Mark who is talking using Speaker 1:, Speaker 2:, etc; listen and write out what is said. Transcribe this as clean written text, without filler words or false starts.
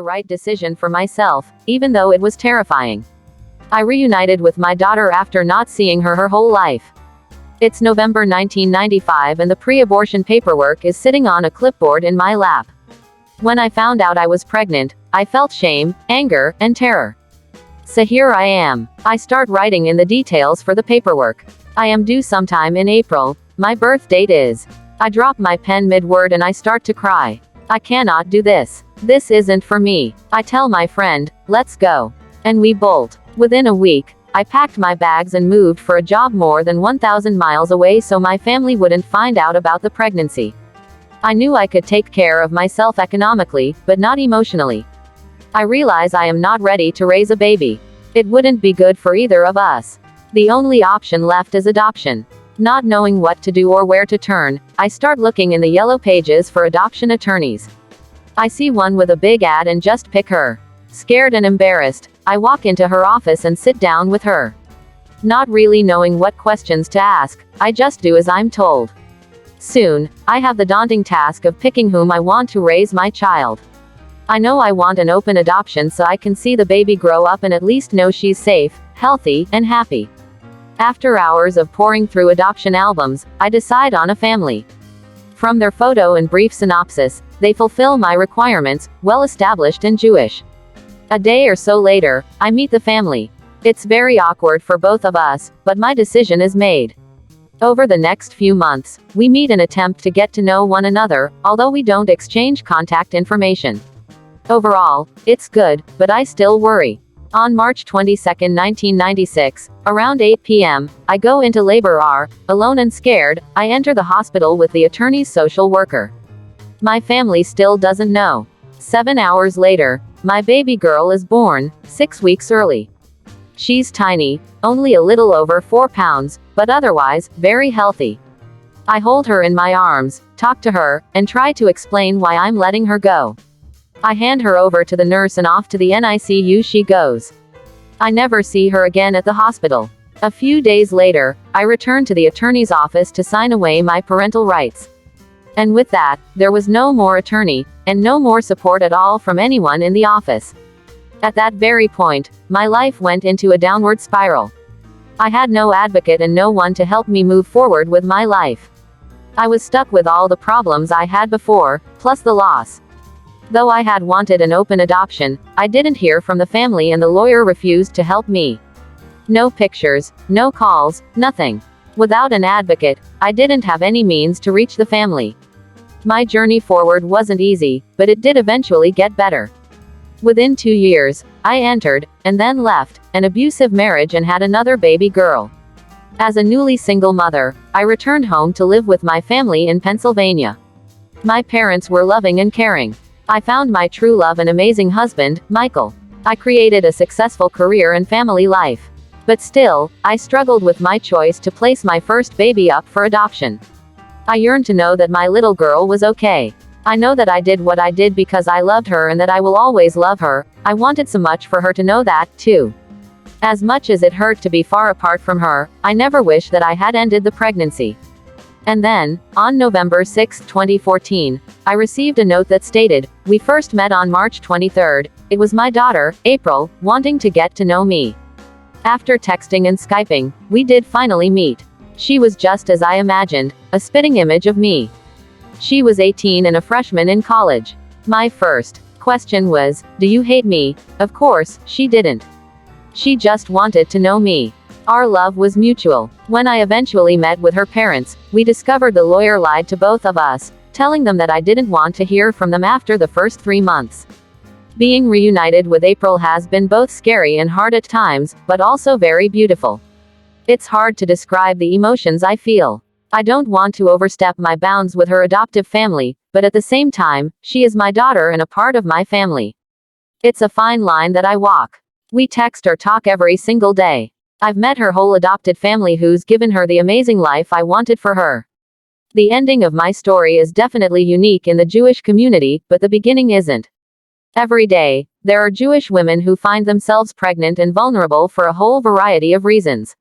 Speaker 1: the right decision for myself, even though it was terrifying. I reunited with my daughter after not seeing her whole life. It's November 1995 and the pre-abortion paperwork is sitting on a clipboard in my lap. When I found out I was pregnant, I felt shame, anger, and terror. So here I am. I start writing in the details for the paperwork. I am due sometime in April. My birth date is. I drop my pen mid-word and I start to cry. I cannot do this. This isn't for me. I tell my friend, let's go. And we bolt. Within a week, I packed my bags and moved for a job more than 1,000 miles away so my family wouldn't find out about the pregnancy. I knew I could take care of myself economically, but not emotionally. I realize I am not ready to raise a baby. It wouldn't be good for either of us. The only option left is adoption. Not knowing what to do or where to turn, I start looking in the yellow pages for adoption attorneys. I see one with a big ad and just pick her. Scared and embarrassed, I walk into her office and sit down with her. Not really knowing what questions to ask, I just do as I'm told. Soon, I have the daunting task of picking whom I want to raise my child. I know I want an open adoption so I can see the baby grow up and at least know she's safe, healthy, and happy. After hours of poring through adoption albums, I decide on a family. From their photo and brief synopsis, they fulfill my requirements, well established and Jewish. A day or so later, I meet the family. It's very awkward for both of us, but my decision is made. Over the next few months, we meet and attempt to get to know one another, although we don't exchange contact information. Overall, it's good, but I still worry. On March 22, 1996, around 8 p.m., I go into labor. Alone and scared, I enter the hospital with the attorney's social worker. My family still doesn't know. 7 hours later, my baby girl is born, 6 weeks early. She's tiny, only a little over 4 pounds, but otherwise, very healthy. I hold her in my arms, talk to her, and try to explain why I'm letting her go. I hand her over to the nurse and off to the NICU she goes. I never see her again at the hospital. A few days later, I return to the attorney's office to sign away my parental rights. And with that, there was no more attorney, and no more support at all from anyone in the office. At that very point, my life went into a downward spiral. I had no advocate and no one to help me move forward with my life. I was stuck with all the problems I had before, plus the loss. Though I had wanted an open adoption, I didn't hear from the family and the lawyer refused to help me. No pictures, no calls, nothing. Without an advocate, I didn't have any means to reach the family. My journey forward wasn't easy, but it did eventually get better. Within 2 years, I entered, and then left, an abusive marriage and had another baby girl. As a newly single mother, I returned home to live with my family in Pennsylvania. My parents were loving and caring. I found my true love and amazing husband, Michael. I created a successful career and family life. But still, I struggled with my choice to place my first baby up for adoption. I yearned to know that my little girl was okay. I know that I did what I did because I loved her and that I will always love her. I wanted so much for her to know that, too. As much as it hurt to be far apart from her, I never wished that I had ended the pregnancy. And then, on November 6, 2014, I received a note that stated, "We first met on March 23rd. It was my daughter, April, wanting to get to know me." After texting and Skyping, we did finally meet. She was just as I imagined, a spitting image of me. She was 18 and a freshman in college. My first question was, "Do you hate me?" Of course, she didn't. She just wanted to know me. Our love was mutual. When I eventually met with her parents, we discovered the lawyer lied to both of us, telling them that I didn't want to hear from them after the first 3 months. Being reunited with April has been both scary and hard at times, but also very beautiful. It's hard to describe the emotions I feel. I don't want to overstep my bounds with her adoptive family, but at the same time, she is my daughter and a part of my family. It's a fine line that I walk. We text or talk every single day. I've met her whole adopted family who's given her the amazing life I wanted for her. The ending of my story is definitely unique in the Jewish community, but the beginning isn't. Every day, there are Jewish women who find themselves pregnant and vulnerable for a whole variety of reasons.